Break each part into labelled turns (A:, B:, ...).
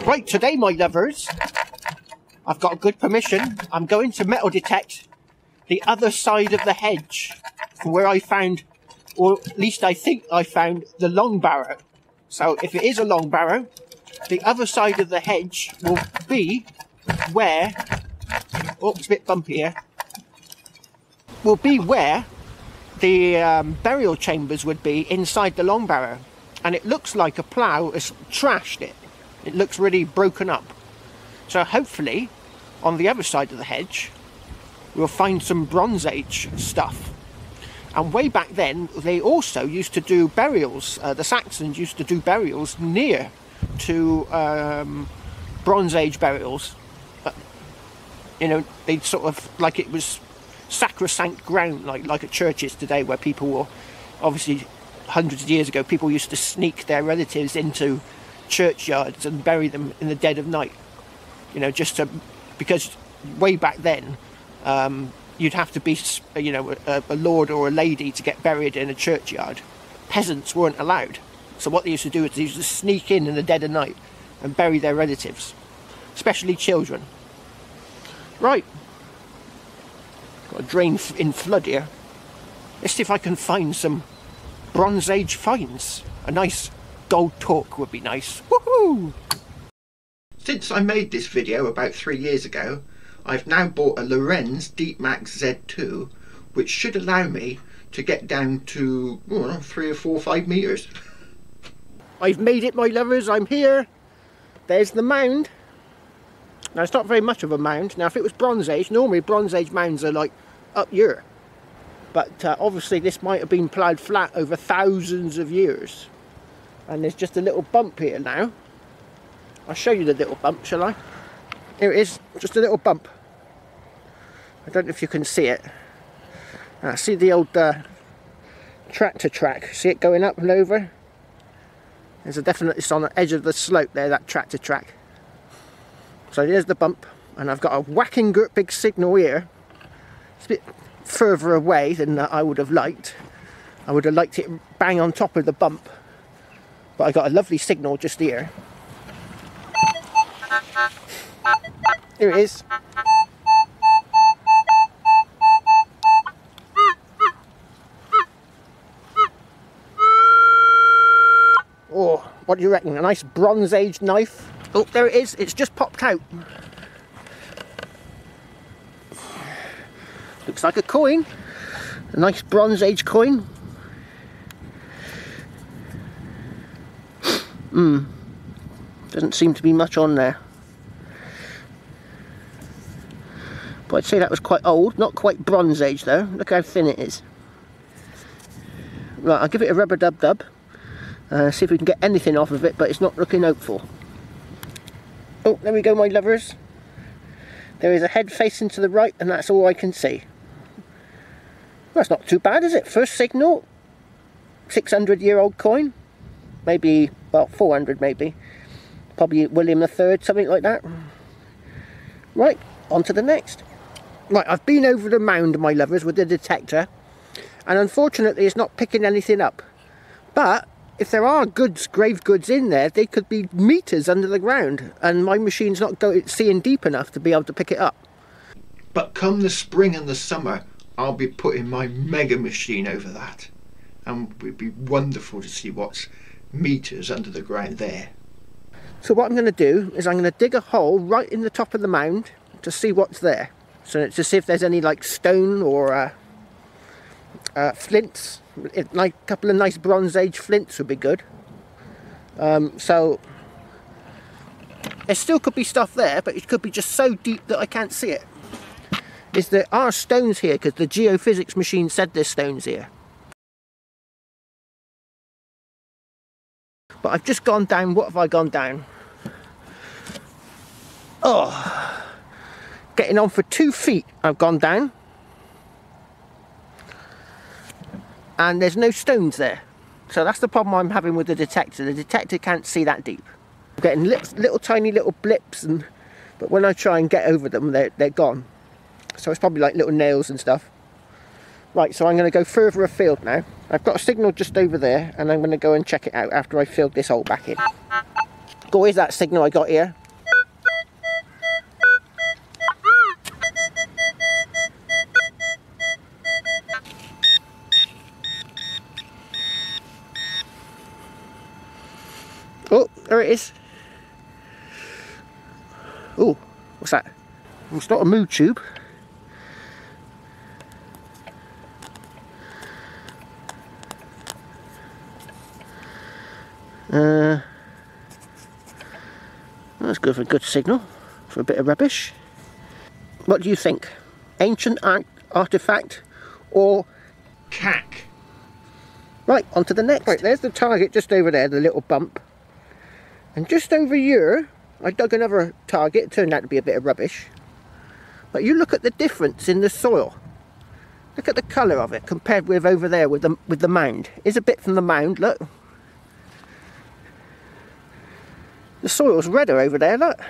A: Right, today, my lovers, I've got good permission. I'm going to metal detect the other side of the hedge from where I found, or at least I think I found, the long barrow. So if it is a long barrow, the other side of the hedge will be where, oh, it's a bit bumpy here, will be where the burial chambers would be inside the long barrow. And it looks like a plough has trashed it. It looks really broken up. So hopefully, on the other side of the hedge, we'll find some Bronze Age stuff. And way back then, they also used to do burials. The Saxons used to do burials near to Bronze Age burials. You know, they'd sort of, like it was sacrosanct ground, like at churches today, where people were, obviously hundreds of years ago, people used to sneak their relatives into churchyards and bury them in the dead of night. You know, just to, because way back then, you'd have to be, you know, a lord or a lady to get buried in a churchyard. Peasants weren't allowed. So what they used to do is they used to sneak in the dead of night and bury their relatives, especially children. Right. Got a drain in flood here. Let's see if I can find some Bronze Age finds. A nice gold torque would be nice. Woohoo! Since I made this video about 3 years ago, I've now bought a Lorenz Deepmax Z2, which should allow me to get down to 3 or 4 or 5 meters. I've made it, my lovers. I'm here. There's the mound. Now, it's not very much of a mound. Now, if it was Bronze Age, normally Bronze Age mounds are like up here. But obviously this might have been ploughed flat over thousands of years. And there's just a little bump here now. I'll show you the little bump, shall I? Here it is, just a little bump. I don't know if you can see it. See the old tractor track. See it going up and over? There's a definite, it's on the edge of the slope there, that tractor track. So there's the bump, and I've got a whacking big signal here. It's a bit further away than I would have liked. I would have liked it bang on top of the bump, but I got a lovely signal just here. Here it is. Oh, what do you reckon? A nice Bronze Age knife? Oh, there it is. It's just popped out. Looks like a coin. A nice Bronze Age coin. Doesn't seem to be much on there. But I'd say that was quite old. Not quite Bronze Age though. Look how thin it is. Right, I'll give it a rubber dub-dub. See if we can get anything off of it, but it's not looking hopeful. Oh, there we go, my lovers. There is a head facing to the right, and that's all I can see. Well, that's not too bad, is it? First signal, 600-year-old coin. Maybe, well, 400 maybe. Probably William III, something like that. Right, on to the next. Right, I've been over the mound, my lovers, with the detector. And unfortunately, it's not picking anything up. But if there are goods, grave goods in there, they could be meters under the ground, and my machine's not seeing deep enough to be able to pick it up. But come the spring and the summer, I'll be putting my mega machine over that, and it'd be wonderful to see what's meters under the ground there. So what I'm going to do is I'm going to dig a hole right in the top of the mound to see what's there. So to see if there's any like stone or flints. Like a couple of nice Bronze Age flints would be good. So there still could be stuff there, but it could be just so deep that I can't see it. There are stones here because the geophysics machine said there's stones here. But I've just gone down. What have I gone down? Oh, getting on for 2 feet I've gone down. And there's no stones there. So that's the problem I'm having with the detector. The detector can't see that deep. I'm getting little tiny little blips, but when I try and get over them, they're gone. So it's probably like little nails and stuff. Right, so I'm going to go further afield now. I've got a signal just over there, and I'm going to go and check it out after I filled this hole back in. Go, where's that signal I got here? Oh, there it is. Oh, what's that? It's not a mood tube. That's good for a good signal for a bit of rubbish. What do you think? Ancient artifact or cack? Right, on to the next. Right, there's the target just over there, the little bump. And just over here, I dug another target. It turned out to be a bit of rubbish. But you look at the difference in the soil. Look at the colour of it compared with over there with the mound. Here's a bit from the mound, look. The soil's redder over there, look.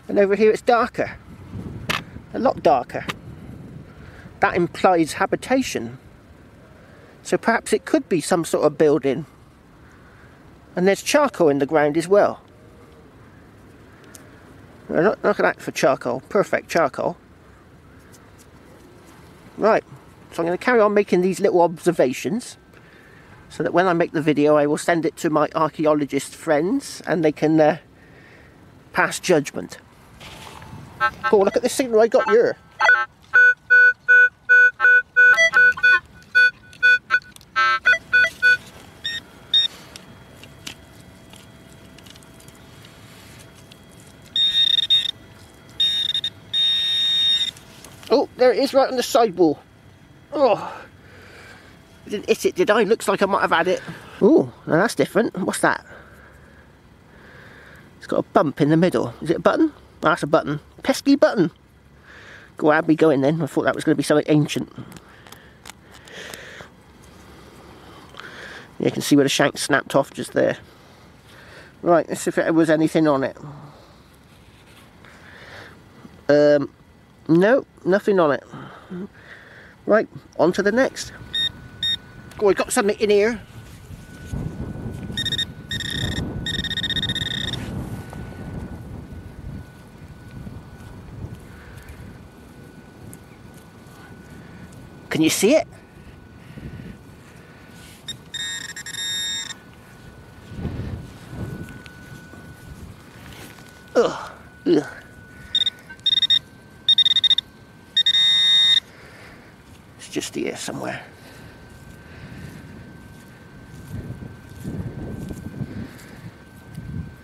A: And over here it's darker. A lot darker. That implies habitation. So perhaps it could be some sort of building. And there's charcoal in the ground as well. Look at that for charcoal. Perfect charcoal. Right. So I'm going to carry on making these little observations, so that when I make the video I will send it to my archaeologist friends and they can pass judgment. Oh, look at this signal I got here. Oh, there it is, right on the sidewall. Oh, I didn't hit it, did I? Looks like I might have had it. Oh, now that's different. What's that? It's got a bump in the middle. Is it a button? Oh, that's a button. Pesky button. Go, how'd we go in then? I thought that was going to be something ancient. You can see where the shank snapped off just there. Right, let's see if there was anything on it. No, nothing on it. Right, on to the next. Oh, I got something in here. Can you see it? Ugh. Ugh. It's just here somewhere.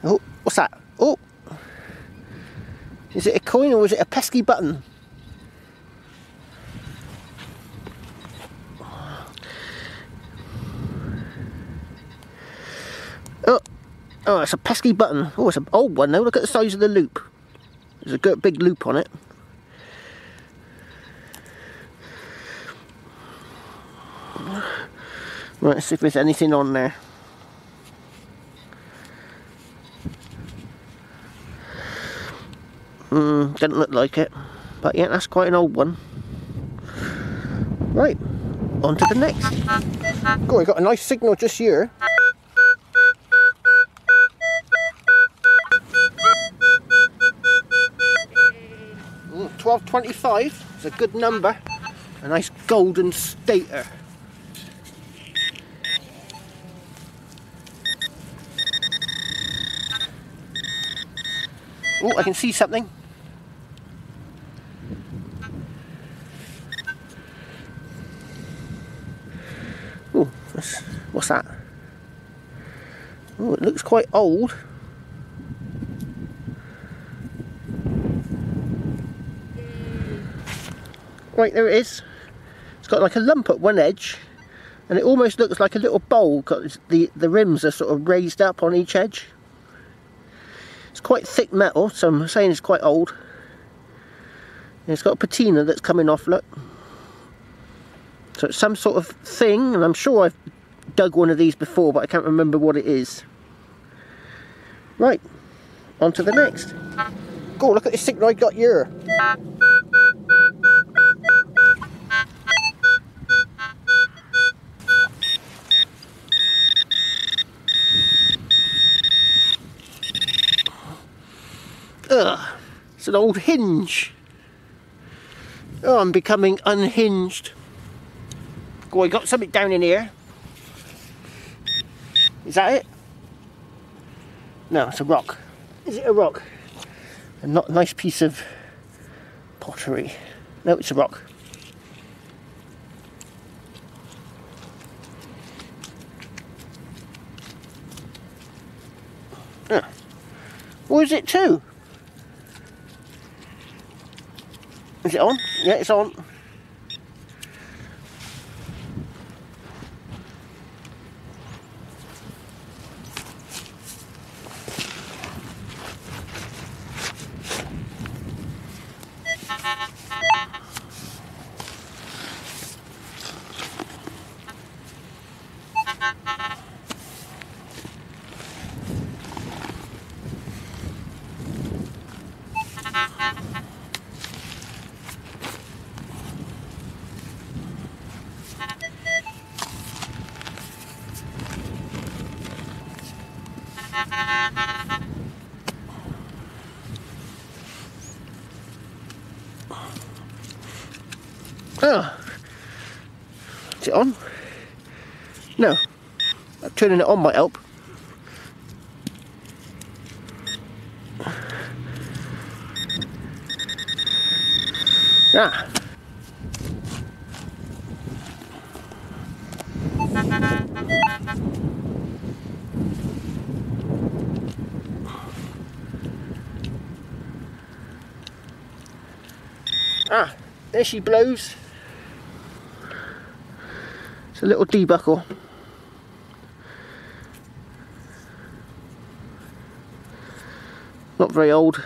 A: Oh, what's that? Oh! Is it a coin or is it a pesky button? Oh, it's a pesky button. Oh, it's an old one though. Look at the size of the loop. There's a good big loop on it. Right, let's see if there's anything on there. Doesn't look like it. But yeah, that's quite an old one. Right, on to the next. Oh, we got a nice signal just here. 1225 is a good number. A nice golden stater. Oh, I can see something. Oh, what's that? Oh, it looks quite old. Right, there it is. It's got like a lump at one edge, and it almost looks like a little bowl because the rims are sort of raised up on each edge. It's quite thick metal, so I'm saying it's quite old. And it's got a patina that's coming off, look. So it's some sort of thing, and I'm sure I've dug one of these before, but I can't remember what it is. Right, on to the next. Oh, look at this signal I got here. Ugh, it's an old hinge. Oh, I'm becoming unhinged. Oh, I got something down in here. Is that it? No, it's a rock. Is it a rock? A not nice piece of pottery. No, it's a rock. Ah. Or is it two? Is it on? Yeah, it's on. Oh, is it on? No, turning it on might help. Ah. Ah, there she blows. It's a little debuckle. Not very old.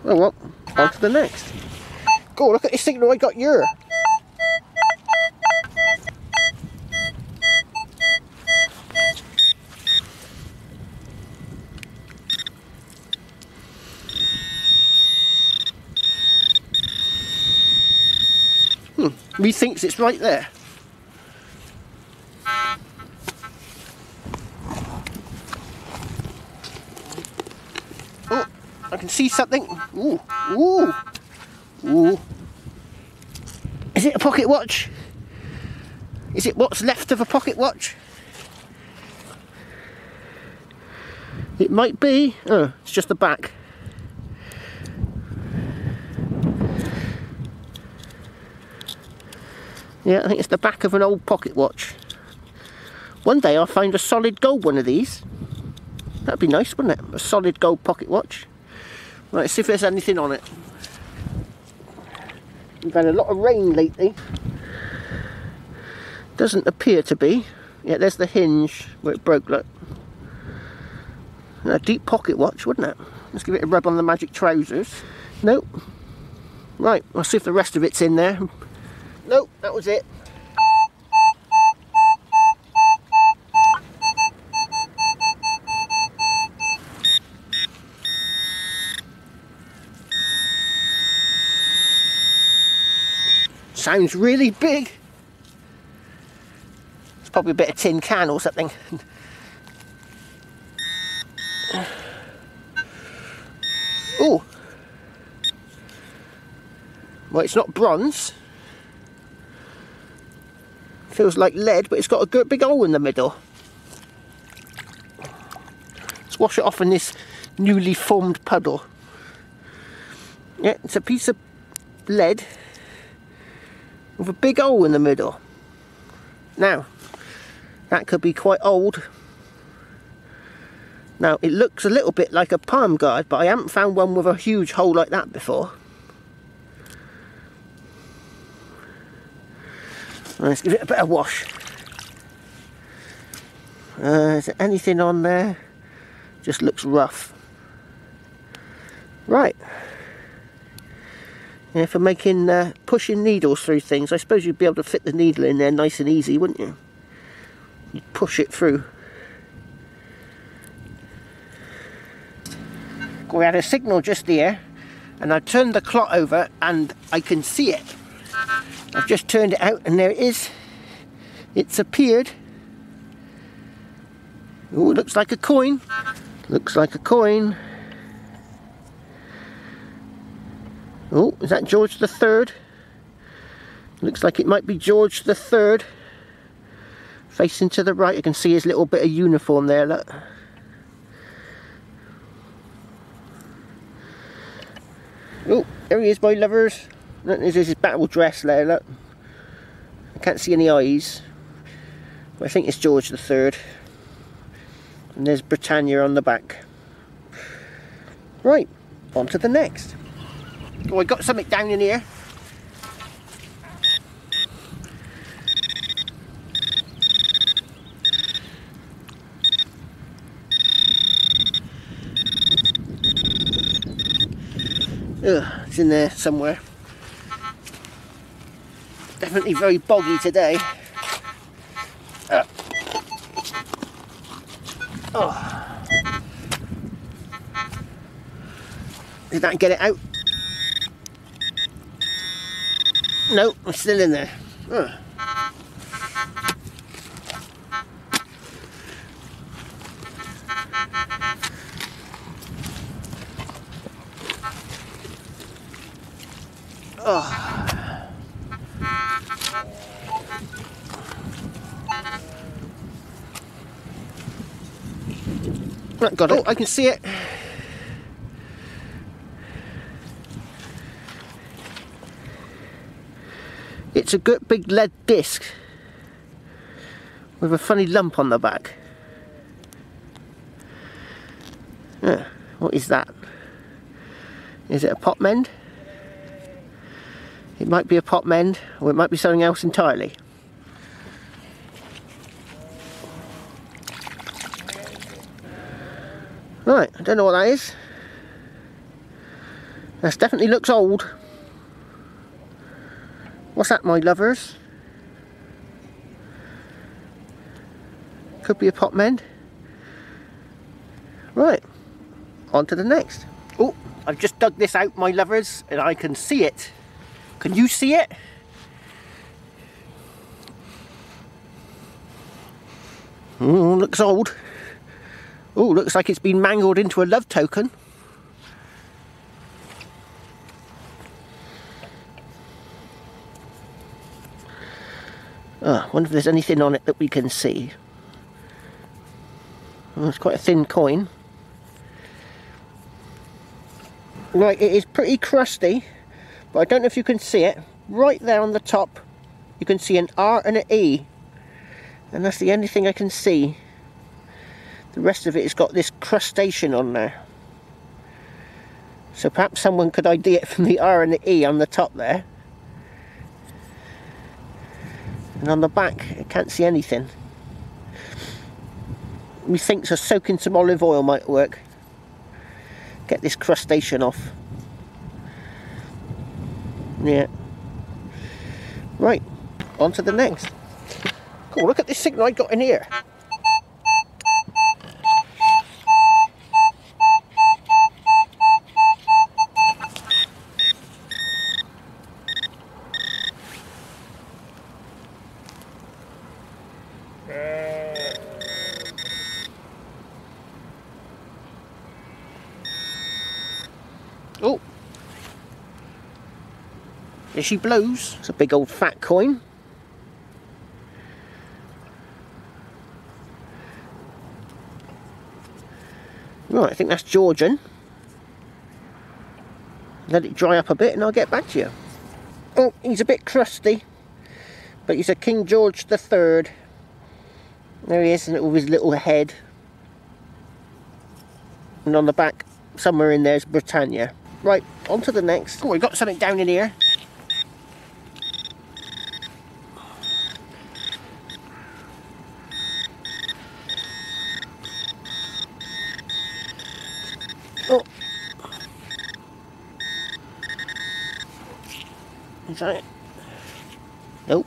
A: Oh well, on to the next. Go, look at this signal I got here. Methinks it's right there. Oh, I can see something. Ooh, ooh, ooh. Is it a pocket watch? Is it what's left of a pocket watch? It might be. Oh, it's just the back. Yeah, I think it's the back of an old pocket watch. One day I'll find a solid gold one of these. That'd be nice, wouldn't it? A solid gold pocket watch. Right, let's see if there's anything on it. We've had a lot of rain lately. Doesn't appear to be. Yeah, there's the hinge where it broke, look. A deep pocket watch, wouldn't it? Let's give it a rub on the magic trousers. Nope. Right, I'll see if the rest of it's in there. Nope, that was it. Sounds really big. It's probably a bit of tin can or something. Oh. Well, it's not bronze. Feels like lead, but it's got a good big hole in the middle. Let's wash it off in this newly formed puddle. Yeah, it's a piece of lead with a big hole in the middle. Now, that could be quite old. Now, it looks a little bit like a palm guard, but I haven't found one with a huge hole like that before. Let's give it a bit of wash. Is there anything on there? Just looks rough. Right. Yeah, for making, pushing needles through things, I suppose you'd be able to fit the needle in there nice and easy, wouldn't you? You'd push it through. We had a signal just here, and I turned the clock over and I can see it. I've just turned it out and there it is. It's appeared. Oh, it looks like a coin. Looks like a coin. Oh, is that George the Third? Looks like it might be George the Third. Facing to the right, you can see his little bit of uniform there, look. Oh, there he is, my lovers. Look, there's his battle dress there, look. I can't see any eyes. But I think it's George the Third. And there's Britannia on the back. Right, on to the next. Oh, I got something down in here. Ugh, it's in there somewhere. Definitely very boggy today. Oh. Did that get it out? No, it's still in there. Oh. Right, got it. I can see it. It's a good big lead disc with a funny lump on the back. Yeah, what is that? Is it a pot mend? It might be a pot mend, or it might be something else entirely. Right, I don't know what that is. That definitely looks old. What's that, my lovers? Could be a pot mend. Right, on to the next. Oh, I've just dug this out, my lovers, and I can see it. Can you see it? Oh, looks old. Oh, looks like it's been mangled into a love token. I wonder if there's anything on it that we can see. Oh, it's quite a thin coin. Right, it is pretty crusty, but I don't know if you can see it. Right there on the top, you can see an R and an E. And that's the only thing I can see. The rest of it has got this crustacean on there. So perhaps someone could ID it from the R and the E on the top there. And on the back, I can't see anything. Methinks a soak in some olive oil might work. Get this crustacean off. Yeah. Right, on to the next. Cool, look at this signal I got in here. Oh, there she blows. It's a big old fat coin. Right, I think that's Georgian. Let it dry up a bit and I'll get back to you. Oh, he's a bit crusty, but he's a King George the Third. There he is, with his little head. And on the back, somewhere in there is Britannia. Right, on to the next. Oh, we've got something down in here. Oh. Is that it? Nope.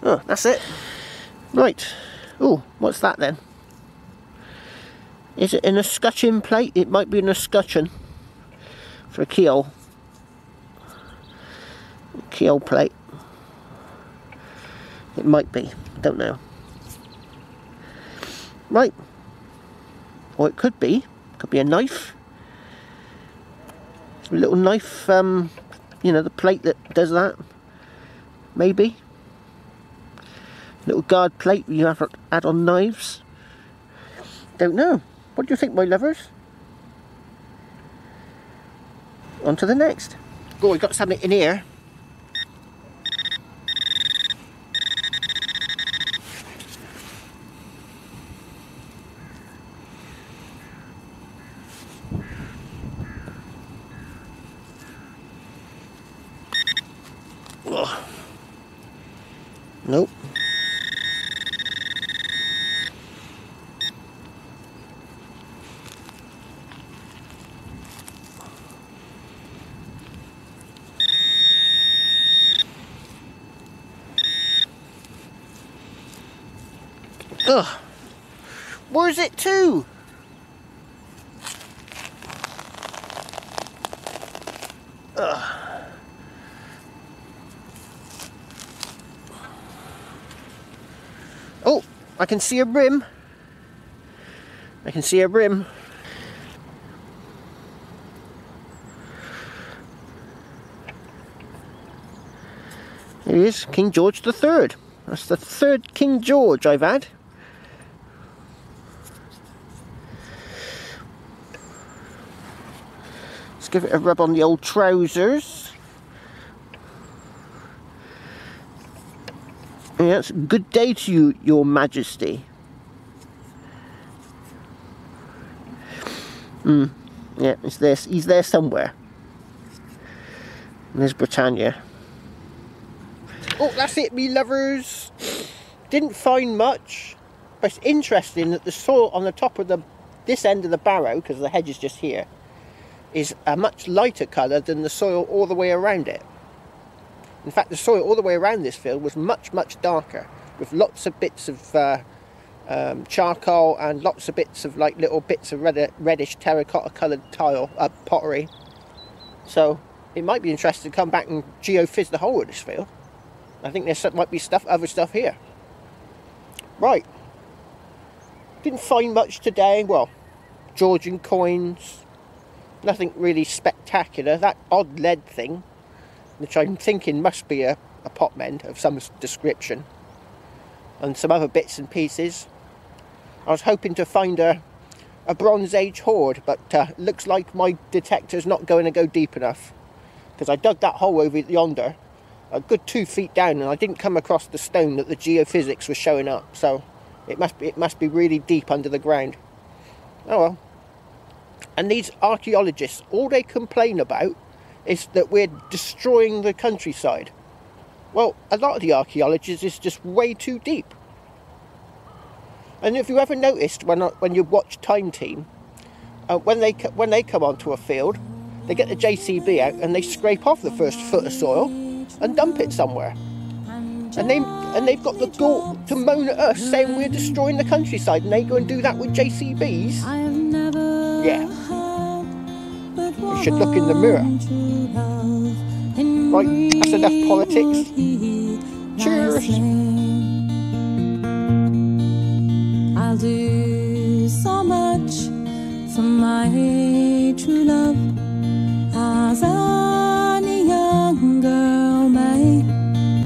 A: Oh, that's it. Right. Oh, what's that then? Is it an escutcheon plate? It might be an escutcheon for a keyhole. Funky old plate. It might be, don't know. Right. Or it could be a knife. A little knife, you know, the plate that does that. Maybe. Little guard plate you have to add on knives. Don't know. What do you think, my lovers? On to the next. Oh, we got something in here. Oh. Nope. Ugh. Where's it to? Ugh. Oh, I can see a rim. I can see a rim. There he is, King George III. That's the third King George I've had. Let's give it a rub on the old trousers. Yes, good day to you, Your Majesty. Yeah, it's this. He's there somewhere. And there's Britannia. Oh, that's it, me lovers. Didn't find much, but it's interesting that the soil on the top of this end of the barrow, because the hedge is just here, is a much lighter colour than the soil all the way around it. In fact, the soil all the way around this field was much, much darker, with lots of bits of charcoal and lots of bits of like little bits of reddish terracotta coloured tile, pottery. So it might be interesting to come back and geophys the whole of this field. I think there might be other stuff here. Right. Didn't find much today. Well, Georgian coins. Nothing really spectacular. That odd lead thing, which I'm thinking must be a pot mend of some description. And some other bits and pieces. I was hoping to find a Bronze Age hoard, but looks like my detector's not going to go deep enough. Because I dug that hole over yonder, a good 2 feet down, and I didn't come across the stone that the geophysics was showing up. So it must be really deep under the ground. Oh well. And these archaeologists, all they complain about is that we're destroying the countryside. Well, a lot of the archaeologists is just way too deep. And if you ever noticed when you watch Time Team, when they come onto a field, they get the JCB out and they scrape off the first foot of soil and dump it somewhere. And they've got the gall to moan at us saying we're destroying the countryside, and they go and do that with JCBs. Yeah. You should look in the mirror. Right, that's enough politics. Cheers.
B: I'll do so much for my true love.